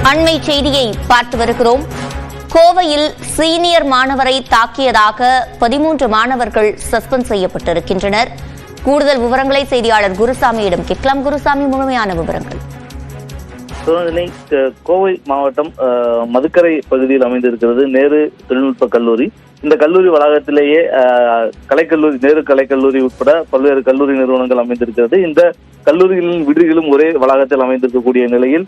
அண்மை செய்தியை பார்த்து வருகிறோம். கோவையில் சீனியர் மாணவரை தாக்கியதாக 13 மாணவர்கள் சஸ்பெண்ட் செய்யப்பட்டிருக்கின்றனர். கூடுதல் விவரங்களை செய்தியாளர் குருசாமியிடம் கேட்கலாம். குருசாமி, முழுமையான விவரங்கள். கோவை மாவட்டம் மதுக்கரை பகுதியில் அமைந்திருக்கிறது நேரு தொழில்நுட்ப கல்லூரி. இந்த கல்லூரி வளாகத்திலேயே கலைக்கல்லூரி, நேரு கலைக்கல்லூரி உட்பட பல்வேறு கல்லூரி நிறுவனங்கள் அமைந்திருக்கிறது. இந்த கல்லூரிகளின் விடுதிகளும் ஒரே வளாகத்தில் அமைந்திருக்கக்கூடிய நிலையில்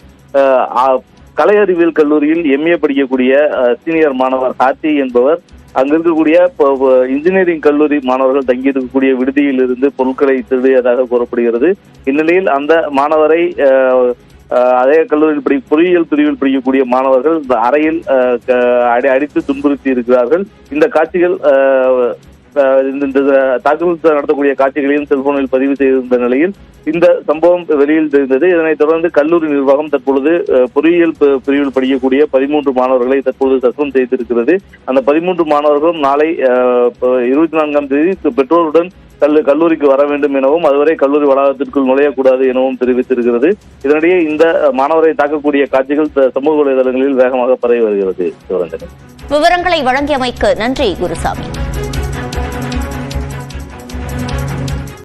கலை அறிவியல் கல்லூரியில் MA படிக்கக்கூடிய சீனியர் மாணவர் ஹாத்தி என்பவர் அங்க இருக்கக்கூடிய இன்ஜினியரிங் கல்லூரி மாணவர்கள் தங்கியிருக்கக்கூடிய விடுதியில் இருந்து பொருட்களை திருடியதாக கூறப்படுகிறது. இந்நிலையில் அந்த மாணவரை அதே கல்லூரியில் பொறியியல் பிரிவில் படிக்கக்கூடிய மாணவர்கள் இந்த அறையில் அடித்து துன்புறுத்தி இருக்கிறார்கள். இந்த காட்சிகள் இந்த தாக்குதல் நடத்தக்கூடிய காட்சிகளையும் செல்போனில் பதிவு செய்திருந்த நிலையில் இந்த சம்பவம் வெளியில் தெரிந்தது. இதனைத் தொடர்ந்து கல்லூரி நிர்வாகம் தற்பொழுது பொறியியல் பிரிவில் படிக்கக்கூடிய 13 மாணவர்களை தற்பொழுது சஸ்பெண்ட் செய்திருக்கிறது. அந்த 13 மாணவர்களும் நாளை 24ஆம் தேதி பெற்றோருடன் கல்லூரிக்கு வர வேண்டும் எனவும் அதுவரை கல்லூரி வளாகத்திற்குள் நுழையக்கூடாது எனவும் தெரிவித்திருக்கிறது. இதனிடையே இந்த மாணவரை தாக்கக்கூடிய காட்சிகள் சமூக வலைதளங்களில் வேகமாக பரவி வருகிறது. விவரங்களை வழங்கியமைக்கு நன்றி குருசாமி.